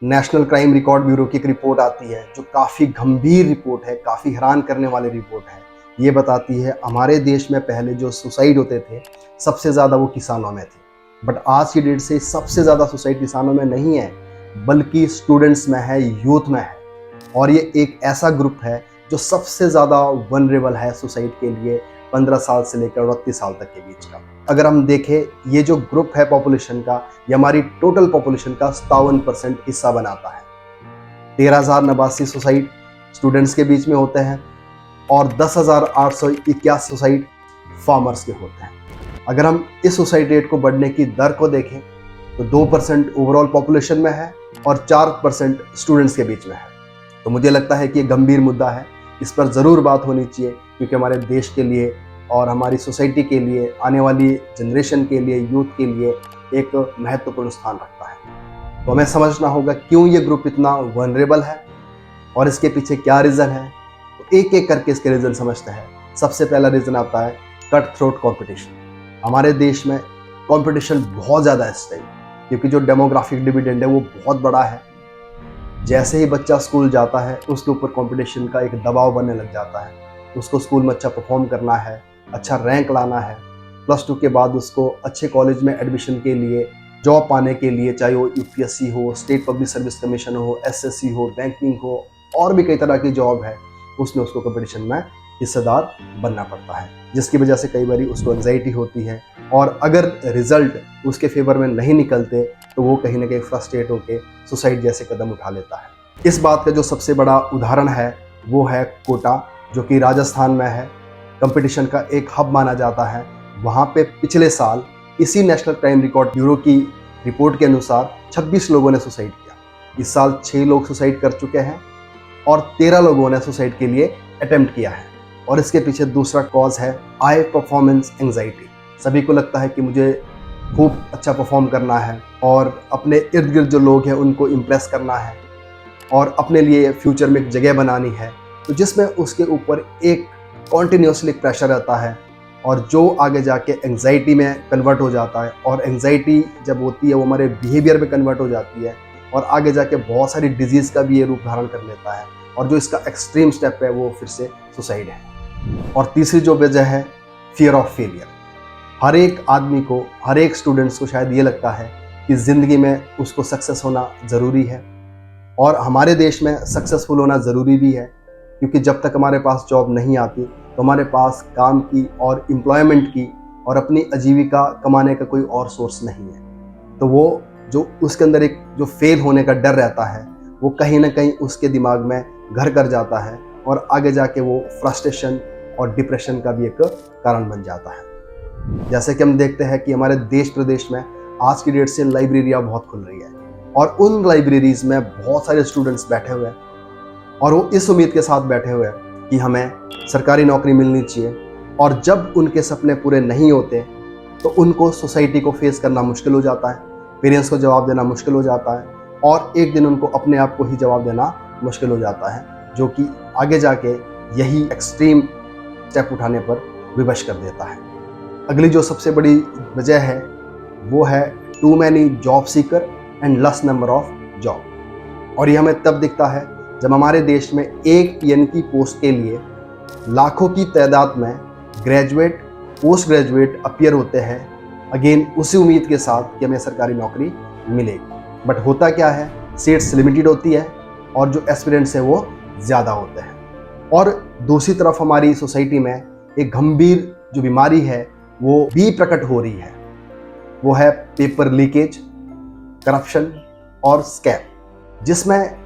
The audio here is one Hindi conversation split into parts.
नेशनल क्राइम रिकॉर्ड ब्यूरो की एक रिपोर्ट आती है जो काफ़ी गंभीर रिपोर्ट है, काफ़ी हैरान करने वाली रिपोर्ट है। ये बताती है हमारे देश में पहले जो सुसाइड होते थे सबसे ज़्यादा वो किसानों में थे, बट आज की डेट से सबसे ज़्यादा सुसाइड किसानों में नहीं है बल्कि स्टूडेंट्स में है, यूथ में है। और ये एक ऐसा ग्रुप है जो सबसे ज़्यादा वनरेबल है सुसाइड के लिए 15 साल से लेकर 29 साल तक के बीच का। अगर हम देखें ये जो ग्रुप है पॉपुलेशन का, ये हमारी टोटल पॉपुलेशन का 57% हिस्सा बनाता है। 13,089 सुसाइड स्टूडेंट्स के बीच में होते हैं और 10,881 सुसाइड फार्मर्स के होते हैं। अगर हम इस सुसाइड रेट को बढ़ने की दर को देखें तो 2% ओवरऑल पॉपुलेशन में है और 4% स्टूडेंट्स के बीच में है। तो मुझे लगता है कि ये गंभीर मुद्दा है, इस पर ज़रूर बात होनी चाहिए क्योंकि हमारे देश के लिए और हमारी सोसाइटी के लिए, आने वाली जनरेशन के लिए, यूथ के लिए एक महत्वपूर्ण स्थान रखता है। तो हमें समझना होगा क्यों ये ग्रुप इतना वनरेबल है और इसके पीछे क्या रीज़न है। तो एक एक करके इसके रीज़न समझते हैं। सबसे पहला रीज़न आता है कट थ्रोट कॉम्पिटिशन। हमारे देश में कॉम्पिटिशन बहुत ज़्यादा है इस टाइम क्योंकि जो डेमोग्राफिक डिविडेंड है वो बहुत बड़ा है। जैसे ही बच्चा स्कूल जाता है उसके ऊपर कंपटीशन का एक दबाव बनने लग जाता है। उसको स्कूल में अच्छा परफॉर्म करना है, अच्छा रैंक लाना है, +2 के बाद उसको अच्छे कॉलेज में एडमिशन के लिए, जॉब पाने के लिए, चाहे वो यूपीएससी हो, स्टेट पब्लिक सर्विस कमीशन हो, एसएससी हो, बैंकिंग हो, और भी कई तरह की जॉब है, उसमें उसको कंपटीशन में हिस्सेदार बनना पड़ता है, जिसकी वजह से कई बार उसको एंजाइटी होती है और अगर रिजल्ट उसके फेवर में नहीं निकलते तो वो कहीं ना कहीं फ्रस्ट्रेट होकर सुसाइड जैसे कदम उठा लेता है। इस बात का जो सबसे बड़ा उदाहरण है वो है कोटा, जो कि राजस्थान में है। कंपटीशन का एक हब माना जाता है। वहाँ पे पिछले साल इसी नेशनल क्राइम रिकॉर्ड ब्यूरो की रिपोर्ट के अनुसार 26 लोगों ने सुसाइड किया। इस साल 6 लोग सुसाइड कर चुके हैं और 13 लोगों ने सुसाइड के लिए अटेम्प्ट किया है। और इसके पीछे दूसरा कॉज है हाई परफॉर्मेंस एंजाइटी। सभी को लगता है कि मुझे खूब अच्छा परफॉर्म करना है और अपने इर्द गिर्द जो लोग हैं उनको इम्प्रेस करना है और अपने लिए फ्यूचर में एक जगह बनानी है, तो जिसमें उसके ऊपर एक कॉन्टिन्यूसली प्रेशर रहता है और जो आगे जाके एंजाइटी में कन्वर्ट हो जाता है। और एंजाइटी जब होती है वो हमारे बिहेवियर में कन्वर्ट हो जाती है और आगे जाके बहुत सारी डिजीज़ का भी ये रूप धारण कर लेता है। और जो इसका एक्सट्रीम स्टेप है वो फिर से सुसाइड है। और तीसरी जो वजह है फियर ऑफ फेलियर। हर एक आदमी को, हर एक स्टूडेंट्स को शायद ये लगता है कि ज़िंदगी में उसको सक्सेस होना ज़रूरी है और हमारे देश में सक्सेसफुल होना ज़रूरी भी है क्योंकि जब तक हमारे पास जॉब नहीं आती तो हमारे पास काम की और एम्प्लॉयमेंट की और अपनी आजीविका कमाने का कोई और सोर्स नहीं है। तो वो जो उसके अंदर एक जो फेल होने का डर रहता है वो कहीं ना कहीं उसके दिमाग में घर कर जाता है और आगे जाके वो फ्रस्ट्रेशन और डिप्रेशन का भी एक कारण बन जाता है। जैसे कि हम देखते हैं कि हमारे देश प्रदेश में आज की डेट से लाइब्रेरियाँ बहुत खुल रही है और उन लाइब्रेरीज़ में बहुत सारे स्टूडेंट्स बैठे हुए हैं और वो इस उम्मीद के साथ बैठे हुए हैं कि हमें सरकारी नौकरी मिलनी चाहिए। और जब उनके सपने पूरे नहीं होते तो उनको सोसाइटी को फेस करना मुश्किल हो जाता है, पेरेंट्स को जवाब देना मुश्किल हो जाता है और एक दिन उनको अपने आप को ही जवाब देना मुश्किल हो जाता है, जो कि आगे जाके यही एक्सट्रीम स्टेप उठाने पर विवश कर देता है। अगली जो सबसे बड़ी वजह है वो है too many job seeker and less number of job. और ये हमें तब दिखता है जब हमारे देश में एक पीएन की पोस्ट के लिए लाखों की तादाद में ग्रेजुएट, पोस्ट ग्रेजुएट अपीयर होते हैं, अगेन उसी उम्मीद के साथ कि हमें सरकारी नौकरी मिलेगी। बट होता क्या है, सीट्स लिमिटेड होती है और जो एस्पिरेंट्स हैं वो ज़्यादा होते हैं। और दूसरी तरफ हमारी सोसाइटी में एक गंभीर जो बीमारी है वो भी प्रकट हो रही है, वो है पेपर लीकेज, करप्शन और स्कैम, जिसमें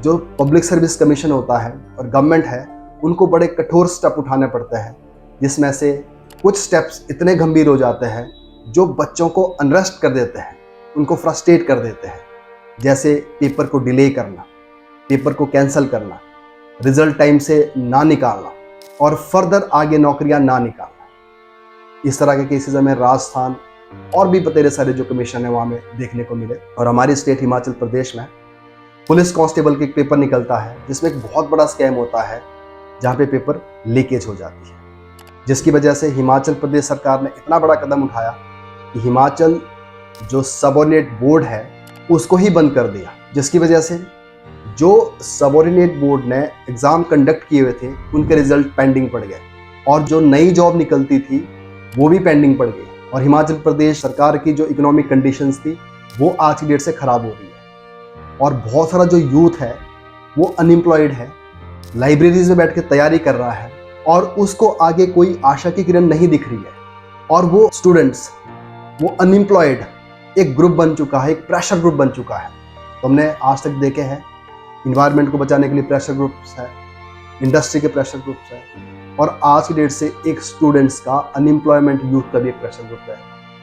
जो पब्लिक सर्विस कमीशन होता है और गवर्नमेंट है उनको बड़े कठोर स्टेप उठाने पड़ते हैं, जिसमें से कुछ स्टेप्स इतने गंभीर हो जाते हैं जो बच्चों को अनरेस्ट कर देते हैं, उनको फ्रस्ट्रेट कर देते हैं। जैसे पेपर को डिले करना, पेपर को कैंसिल करना, रिजल्ट टाइम से ना निकालना और फर्दर आगे नौकरियां ना निकालना। इस तरह के केसेस हमें राजस्थान और भी बतेरे सारे जो कमीशन है वहाँ में देखने को मिले। और हमारी स्टेट हिमाचल प्रदेश में पुलिस कांस्टेबल के पेपर निकलता है जिसमें एक बहुत बड़ा स्कैम होता है जहाँ पे पेपर लीकेज हो जाती है, जिसकी वजह से हिमाचल प्रदेश सरकार ने इतना बड़ा कदम उठाया कि हिमाचल जो सबऑर्डिनेट बोर्ड है उसको ही बंद कर दिया, जिसकी वजह से जो सबऑर्डिनेट बोर्ड ने एग्ज़ाम कंडक्ट किए हुए थे उनके रिजल्ट पेंडिंग पड़ गए, और जो नई जॉब निकलती थी वो भी पेंडिंग पड़ गई। और हिमाचल प्रदेश सरकार की जो इकोनॉमिक कंडीशंस थी वो आज की डेट से ख़राब हो रही है, और बहुत सारा जो यूथ है वो अनएम्प्लॉयड है, लाइब्रेरीज में बैठ के तैयारी कर रहा है और उसको आगे कोई आशा की किरण नहीं दिख रही है, और वो स्टूडेंट्स, वो अनएम्प्लॉयड एक ग्रुप बन चुका है, एक प्रेशर ग्रुप बन चुका है। तो हमने आज तक देखे हैं इन्वायरमेंट को बचाने के लिए प्रेशर ग्रुप्स है, इंडस्ट्री के प्रेशर ग्रुप्स है, और आज की डेट से एक स्टूडेंट्स का अनएम्प्लॉयमेंट यूथ का भी एक प्रेशर ग्रुप है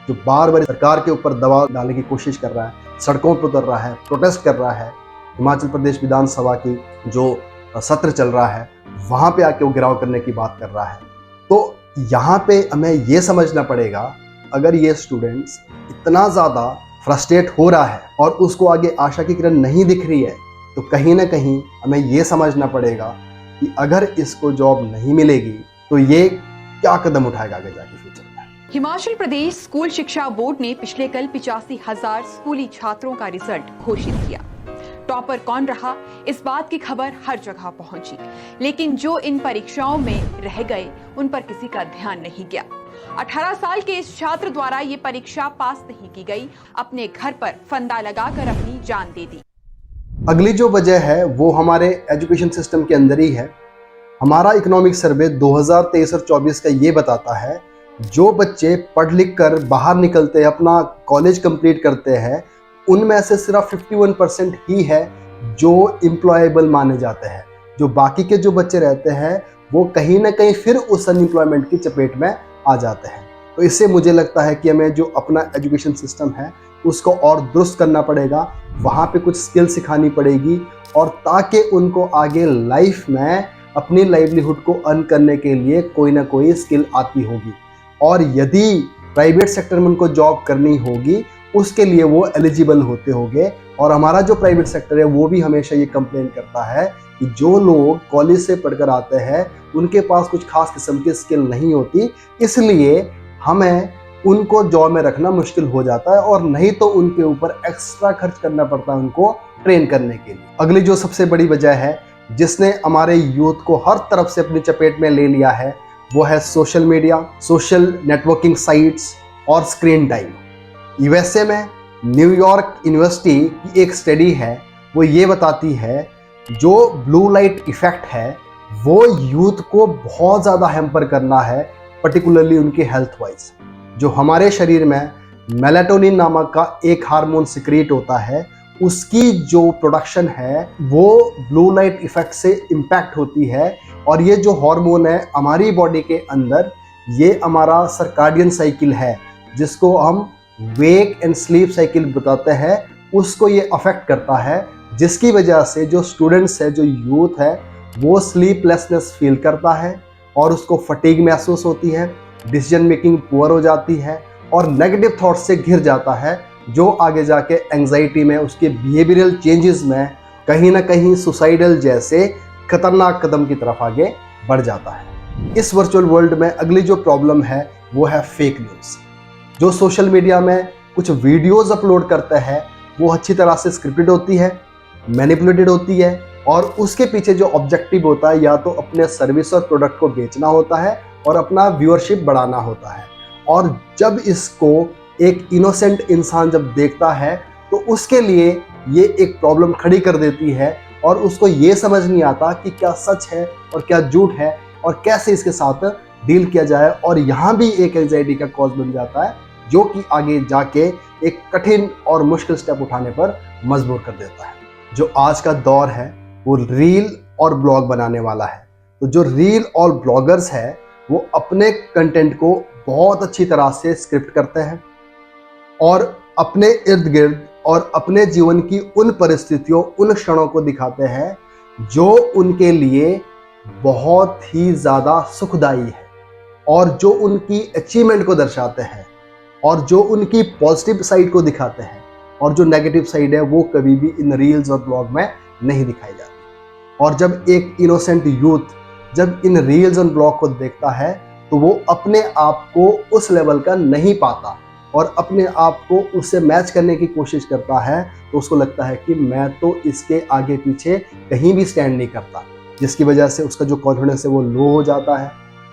जो बार बार सरकार के ऊपर दबाव डालने की कोशिश कर रहा है, सड़कों पर उतर रहा है, प्रोटेस्ट कर रहा है। हिमाचल प्रदेश विधानसभा की जो सत्र चल रहा है वहाँ पे आके वो घेराव करने की बात कर रहा है। तो यहाँ पे हमें ये समझना पड़ेगा, अगर ये स्टूडेंट्स इतना ज़्यादा फ्रस्ट्रेट हो रहा है और उसको आगे आशा की किरण नहीं दिख रही है, तो कहीं ना कहीं हमें ये समझना पड़ेगा कि अगर इसको जॉब नहीं मिलेगी तो ये क्या कदम उठाएगा आगे जाके फ्यूचर में। हिमाचल प्रदेश स्कूल शिक्षा बोर्ड ने पिछले कल 85,000 स्कूली छात्रों का रिजल्ट घोषित किया। टॉपर कौन रहा, इस बात की खबर हर जगह पहुंची, लेकिन जो इन परीक्षाओं में रह गए उन पर किसी का ध्यान नहीं गया। 18 साल के इस छात्र द्वारा ये परीक्षा पास नहीं की गई, अपने घर पर फंदा लगाकर अपनी जान दे दी। अगली जो वजह है वो हमारे एजुकेशन सिस्टम के अंदर ही है। हमारा इकोनॉमिक सर्वे 2023 और 24 का ये बताता है, जो बच्चे पढ़ लिख कर बाहर निकलते हैं, अपना कॉलेज कंप्लीट करते हैं, उनमें से सिर्फ 51% ही है जो एम्प्लॉयबल माने जाते हैं। जो बाकी के जो बच्चे रहते हैं वो कहीं ना कहीं फिर उस अनएम्प्लॉयमेंट की चपेट में आ जाते हैं। तो इससे मुझे लगता है कि हमें जो अपना एजुकेशन सिस्टम है उसको और दुरुस्त करना पड़ेगा, वहाँ पे कुछ स्किल सिखानी पड़ेगी, और ताकि उनको आगे लाइफ में अपनी लाइवलीहुड को अर्न करने के लिए कोई ना कोई स्किल आती होगी। और यदि प्राइवेट सेक्टर में उनको जॉब करनी होगी उसके लिए वो एलिजिबल होते होंगे। और हमारा जो प्राइवेट सेक्टर है वो भी हमेशा ये कंप्लेन करता है कि जो लोग कॉलेज से पढ़कर आते हैं उनके पास कुछ खास किस्म की स्किल नहीं होती, इसलिए हमें उनको जॉब में रखना मुश्किल हो जाता है, और नहीं तो उनके ऊपर एक्स्ट्रा खर्च करना पड़ता है उनको ट्रेन करने के लिए। अगली जो सबसे बड़ी वजह है जिसने हमारे यूथ को हर तरफ से अपनी चपेट में ले लिया है वो है social media, social networking sites और स्क्रीन टाइम। यूएसए में न्यूयॉर्क यूनिवर्सिटी की एक स्टडी है, वो ये बताती है जो ब्लू लाइट इफेक्ट है वो यूथ को बहुत ज़्यादा हैम्पर करना है, पर्टिकुलरली उनके हेल्थ वाइज। जो हमारे शरीर में मेलाटोनिन नामक का एक हार्मोन सिक्रीट होता है, उसकी जो प्रोडक्शन है वो ब्लू लाइट इफेक्ट से इम्पैक्ट होती है। और ये जो हार्मोन है हमारी बॉडी के अंदर, ये हमारा सर्काडियन साइकिल है जिसको हम वेक एंड स्लीप साइकिल बताते हैं, उसको ये अफेक्ट करता है, जिसकी वजह से जो स्टूडेंट्स है, जो यूथ है, वो स्लीपलेसनेस फील करता है और उसको फटीग महसूस होती है, डिसीजन मेकिंग पुअर हो जाती है और नेगेटिव थॉट से घिर जाता है, जो आगे जाके एंजाइटी में, उसके बिहेवियरल चेंजेस में कहीं ना कहीं सुसाइडल जैसे खतरनाक कदम की तरफ आगे बढ़ जाता है। इस वर्चुअल वर्ल्ड में अगली जो प्रॉब्लम है वो है फेक न्यूज़। जो सोशल मीडिया में कुछ वीडियोस अपलोड करते हैं वो अच्छी तरह से स्क्रिप्टेड होती है, मैनिपुलेटेड होती है, और उसके पीछे जो ऑब्जेक्टिव होता है या तो अपने सर्विस और प्रोडक्ट को बेचना होता है और अपना व्यूअरशिप बढ़ाना होता है। और जब इसको एक इनोसेंट इंसान जब देखता है तो उसके लिए ये एक प्रॉब्लम खड़ी कर देती है, और उसको ये समझ नहीं आता कि क्या सच है और क्या झूठ है और कैसे इसके साथ डील किया जाए। और यहाँ भी एक एंजाइटी का कॉज बन जाता है जो कि आगे जाके एक कठिन और मुश्किल स्टेप उठाने पर मजबूर कर देता है। जो आज का दौर है वो रील और ब्लॉग बनाने वाला है। तो जो रील और ब्लॉगर्स है वो अपने कंटेंट को बहुत अच्छी तरह से स्क्रिप्ट करते हैं और अपने इर्द गिर्द और अपने जीवन की उन परिस्थितियों, उन क्षणों को दिखाते हैं जो उनके लिए बहुत ही ज़्यादा सुखदायी है, और जो उनकी अचीवमेंट को दर्शाते हैं, और जो उनकी पॉजिटिव साइड को दिखाते हैं, और जो नेगेटिव साइड है वो कभी भी इन रील्स और ब्लॉग में नहीं दिखाई जाती। और जब एक इनोसेंट यूथ जब इन रील्स और ब्लॉग को देखता है तो वो अपने आप को उस लेवल का नहीं पाता और अपने आप को उससे मैच करने की कोशिश करता है, तो उसको लगता है कि मैं तो इसके आगे पीछे कहीं भी स्टैंड नहीं करता, जिसकी वजह से उसका जो कॉन्फिडेंस है वो लो हो जाता है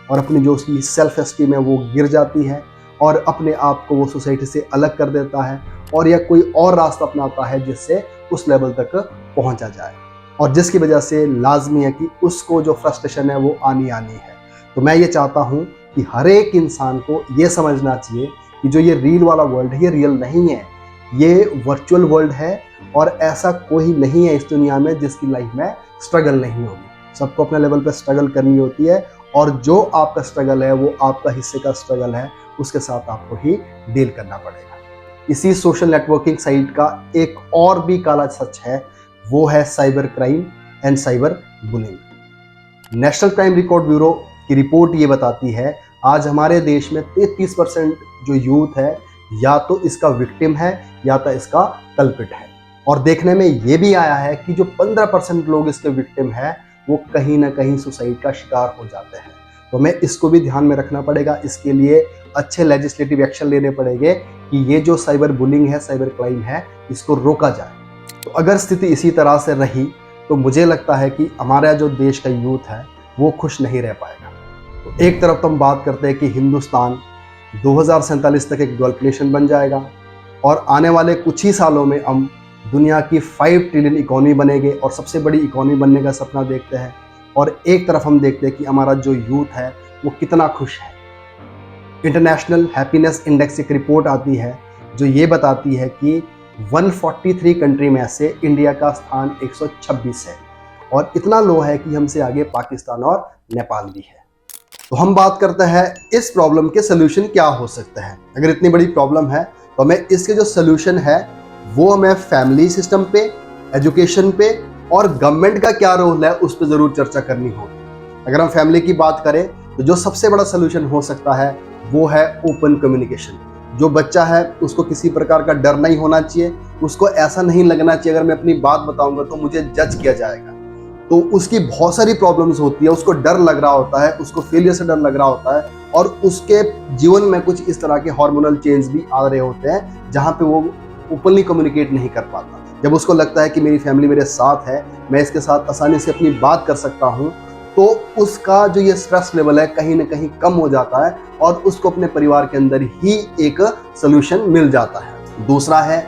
और अपनी जो उसकी सेल्फ एस्टीम है वो गिर जाती है और अपने आप को वो सोसाइटी से अलग कर देता है और या कोई और रास्ता अपनाता है जिससे उस लेवल तक पहुंचा जाए, और जिसकी वजह से लाजमी है कि उसको जो फ्रस्ट्रेशन है वो आनी है। तो मैं ये चाहता हूँ कि हर एक इंसान को ये समझना चाहिए कि जो ये रील वाला वर्ल्ड है ये रियल नहीं है, ये वर्चुअल वर्ल्ड है और ऐसा कोई नहीं है इस दुनिया में जिसकी लाइफ में स्ट्रगल नहीं होगी। सबको अपने लेवल पे स्ट्रगल करनी होती है और जो आपका स्ट्रगल है वो आपका हिस्से का स्ट्रगल है, उसके साथ आपको ही डील करना पड़ेगा। इसी सोशल नेटवर्किंग साइट का एक और भी काला सच है, वो है cyber crime and cyber bullying. National crime record bureau की रिपोर्ट ये बताती है आज हमारे देश में 33% जो यूथ है या तो इसका विक्टिम है या तो इसका कल्पिट है, और देखने में ये भी आया है कि जो 15% लोग इसके विक्टिम है वो कहीं ना कहीं सुसाइड का शिकार हो जाते हैं। तो हमें इसको भी ध्यान में रखना पड़ेगा, इसके लिए अच्छे लेजिस्लेटिव एक्शन लेने पड़ेंगे कि ये जो साइबर बुलिंग है, साइबर क्राइम है, इसको रोका जाए। तो अगर स्थिति इसी तरह से रही तो मुझे लगता है कि हमारा जो देश का यूथ है वो खुश नहीं रह पाएगा। तो एक तरफ तो हम बात करते हैं कि हिंदुस्तान 2047 तक एक डेवलप्ड नेशन बन जाएगा और आने वाले कुछ ही सालों में हम दुनिया की 5 ट्रिलियन इकोनॉमी बनेंगे और सबसे बड़ी इकोनॉमी बनने का सपना देखते हैं, और एक तरफ हम देखते हैं कि हमारा जो यूथ है वो कितना खुश है। इंटरनेशनल हैप्पीनेस इंडेक्स एक रिपोर्ट आती है जो ये बताती है कि 143 कंट्री में से इंडिया का स्थान 126 है और इतना लो है कि हमसे आगे पाकिस्तान और नेपाल भी है। तो हम बात करते हैं इस प्रॉब्लम के सोल्यूशन क्या हो सकते हैं। अगर इतनी बड़ी प्रॉब्लम है तो हमें इसके जो सोल्यूशन है वो हमें फैमिली सिस्टम पे, एजुकेशन पे और गवर्नमेंट का क्या रोल है उस पर ज़रूर चर्चा करनी होगी। अगर हम फैमिली की बात करें तो जो सबसे बड़ा सोल्यूशन हो सकता है वो है ओपन कम्युनिकेशन। जो बच्चा है उसको किसी प्रकार का डर नहीं होना चाहिए, उसको ऐसा नहीं लगना चाहिए अगर मैं अपनी बात बताऊंगा तो मुझे जज किया जाएगा। तो उसकी बहुत सारी प्रॉब्लम्स होती है, उसको डर लग रहा होता है, उसको फेलियर से डर लग रहा होता है और उसके जीवन में कुछ इस तरह के हार्मोनल चेंज भी आ रहे होते हैं जहाँ पे वो ओपनली कम्युनिकेट नहीं कर पाता। जब उसको लगता है कि मेरी फैमिली मेरे साथ है, मैं इसके साथ आसानी से अपनी बात कर सकता हूँ, तो उसका जो ये स्ट्रेस लेवल है कहीं ना कहीं कम हो जाता है और उसको अपने परिवार के अंदर ही एक सोल्यूशन मिल जाता है। दूसरा है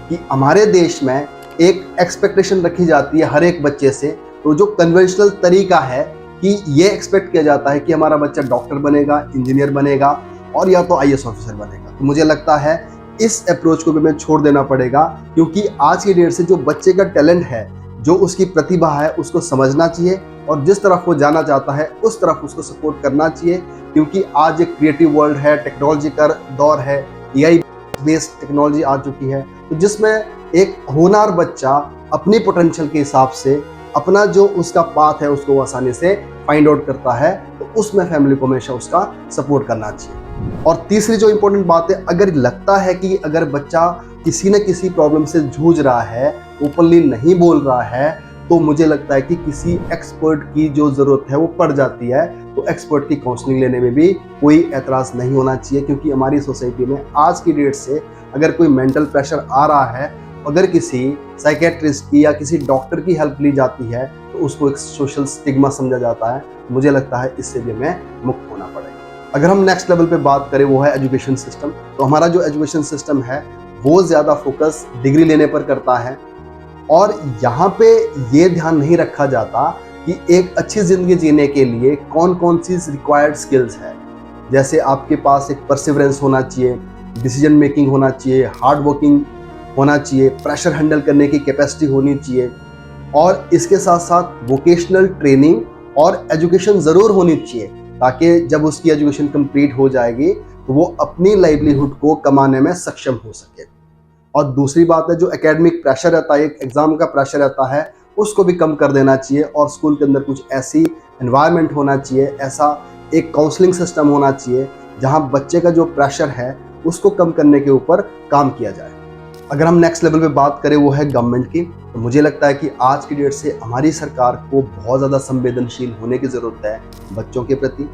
कि हमारे देश में एक एक्सपेक्टेशन रखी जाती है हर एक बच्चे से, तो जो कन्वेंशनल तरीका है कि ये एक्सपेक्ट किया जाता है कि हमारा बच्चा डॉक्टर बनेगा, इंजीनियर बनेगा और या तो IAS ऑफिसर बनेगा। तो मुझे लगता है इस अप्रोच को भी हमें छोड़ देना पड़ेगा, क्योंकि आज की डेट से जो बच्चे का टैलेंट है, जो उसकी प्रतिभा है, उसको समझना चाहिए और जिस तरफ वो जाना चाहता है उस तरफ उसको सपोर्ट करना चाहिए। क्योंकि आज एक क्रिएटिव वर्ल्ड है, टेक्नोलॉजी का दौर है, AI बेस्ड टेक्नोलॉजी आ चुकी है, तो जिसमें एक होनहार बच्चा अपनी पोटेंशियल के हिसाब से अपना जो उसका पाथ है उसको आसानी से फाइंड आउट करता है, तो उसमें फैमिली को हमेशा उसका सपोर्ट करना चाहिए। और तीसरी जो इम्पोर्टेंट बात है, अगर लगता है कि अगर बच्चा किसी न किसी प्रॉब्लम से जूझ रहा है, ओपनली नहीं बोल रहा है, तो मुझे लगता है कि किसी एक्सपर्ट की जो ज़रूरत है वो पड़ जाती है। तो एक्सपर्ट की काउंसलिंग लेने में भी कोई एतराज़ नहीं होना चाहिए, क्योंकि हमारी सोसाइटी में आज की डेट से अगर कोई मेंटल प्रेशर आ रहा है, अगर किसी साइकेट्रिस्ट की या किसी डॉक्टर की हेल्प ली जाती है तो उसको एक सोशल स्टिग्मा समझा जाता है। मुझे लगता है इससे भी हमें मुक्त होना पड़ेगा। अगर हम नेक्स्ट लेवल पे बात करें वो है एजुकेशन सिस्टम, तो हमारा जो एजुकेशन सिस्टम है वो ज़्यादा फोकस डिग्री लेने पर करता है और यहाँ पे ये ध्यान नहीं रखा जाता कि एक अच्छी ज़िंदगी जीने के लिए कौन कौन सी रिक्वायर्ड स्किल्स है। जैसे आपके पास एक परसिवरेंस होना चाहिए, डिसीजन मेकिंग होना चाहिए, हार्ड वर्किंग होना चाहिए, प्रेशर हैंडल करने की कैपेसिटी होनी चाहिए और इसके साथ साथ वोकेशनल ट्रेनिंग और एजुकेशन ज़रूर होनी चाहिए, ताकि जब उसकी एजुकेशन कंप्लीट हो जाएगी तो वो अपनी लाइवलीहुड को कमाने में सक्षम हो सके। और दूसरी बात है, जो एकेडमिक प्रेशर रहता है, एक एग्ज़ाम का प्रेशर रहता है, उसको भी कम कर देना चाहिए और स्कूल के अंदर कुछ ऐसी एनवायरनमेंट होना चाहिए, ऐसा एक काउंसलिंग सिस्टम होना चाहिए जहाँ बच्चे का जो प्रेशर है उसको कम करने के ऊपर काम किया जाए। अगर हम नेक्स्ट लेवल पे बात करें वो है गवर्नमेंट की, तो मुझे लगता है कि आज की डेट से हमारी सरकार को बहुत ज़्यादा संवेदनशील होने की ज़रूरत है बच्चों के प्रति,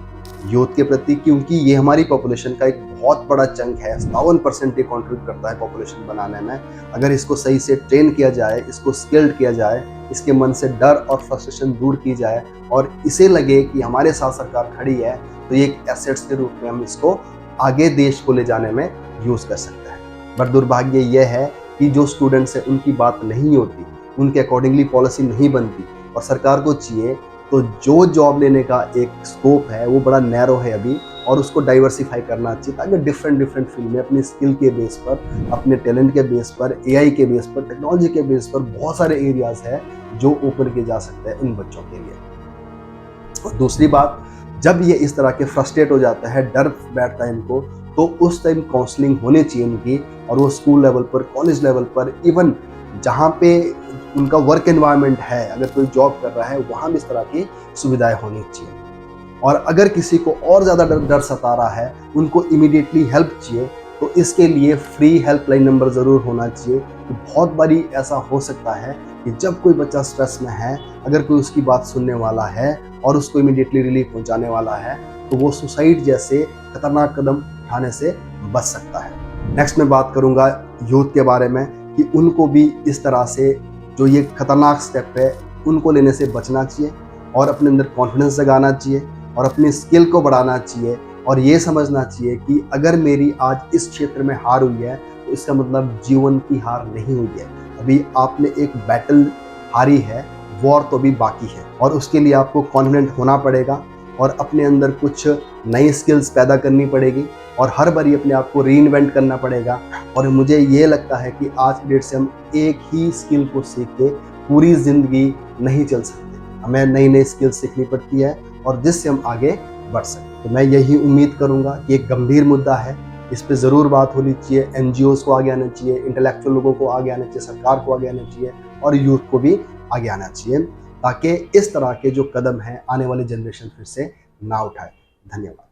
यूथ के प्रति, क्योंकि ये हमारी पॉपुलेशन का एक बहुत बड़ा चंक है, 57% ये कंट्रीब्यूट करता है पॉपुलेशन बनाने में। अगर इसको सही से ट्रेन किया जाए, इसको स्किल्ड किया जाए, इसके मन से डर और फ्रस्ट्रेशन दूर की जाए और इसे लगे कि हमारे साथ सरकार खड़ी है, तो ये एक एसेट्स के रूप में हम इसको आगे देश को ले जाने में यूज़ कर सकते हैं। पर दुर्भाग्य यह है कि जो स्टूडेंट्स हैं उनकी बात नहीं होती, उनके अकॉर्डिंगली पॉलिसी नहीं बनती और सरकार को चाहिए तो जो जॉब लेने का एक स्कोप है वो बड़ा नैरो है अभी, और उसको डाइवर्सिफाई करना चाहिए ताकि डिफरेंट फील्ड में अपनी स्किल के बेस पर, अपने टैलेंट के बेस पर, एआई के बेस पर, टेक्नोलॉजी के बेस पर बहुत सारे एरियाज है जो ओपन किए जा सकते हैं इन बच्चों के लिए। और दूसरी बात, जब ये इस तरह के फ्रस्ट्रेट हो जाता है, डर बैठता है इनको, तो उस टाइम काउंसलिंग होनी चाहिए इनकी, और वो स्कूल लेवल पर, कॉलेज लेवल पर, इवन जहाँ पे उनका वर्क एनवायरनमेंट है, अगर कोई जॉब कर रहा है वहाँ भी इस तरह की सुविधाएं होनी चाहिए। और अगर किसी को और ज़्यादा डर सता रहा है, उनको इमीडिएटली हेल्प चाहिए, तो इसके लिए फ्री हेल्पलाइन नंबर ज़रूर होना चाहिए। तो बहुत बारी ऐसा हो सकता है कि जब कोई बच्चा स्ट्रेस में है, अगर कोई उसकी बात सुनने वाला है और उसको इमीडिएटली रिलीफ पहुंचाने वाला है, तो वो सुसाइड जैसे खतरनाक कदम उठाने से बच सकता है। नेक्स्ट मैं बात करूंगा यूथ के बारे में कि उनको भी इस तरह से जो ये खतरनाक स्टेप है उनको लेने से बचना चाहिए और अपने अंदर कॉन्फिडेंस जगाना चाहिए और अपनी स्किल को बढ़ाना चाहिए और ये समझना चाहिए कि अगर मेरी आज इस क्षेत्र में हार हुई है तो इसका मतलब जीवन की हार नहीं हुई है। अभी आपने एक बैटल हारी है, वॉर तो भी बाकी है, और उसके लिए आपको कॉन्फिडेंट होना पड़ेगा और अपने अंदर कुछ नई स्किल्स पैदा करनी पड़ेगी और हर बारी अपने आप को रीइन्वेंट करना पड़ेगा। और मुझे ये लगता है कि आज की डेट से हम एक ही स्किल को सीख के पूरी ज़िंदगी नहीं चल सकते, हमें नई नई स्किल्स सीखनी पड़ती है और जिससे हम आगे बढ़ सकें। तो मैं यही उम्मीद करूँगा कि एक गंभीर मुद्दा है, इस पे ज़रूर बात होनी चाहिए, एनजीओज़ को आगे आना चाहिए, इंटेलेक्चुअल लोगों को आगे आना चाहिए, सरकार को आगे आना चाहिए और यूथ को भी आगे आना चाहिए, ताकि इस तरह के जो कदम हैं आने वाली जनरेशन फिर से ना उठाए। धन्यवाद।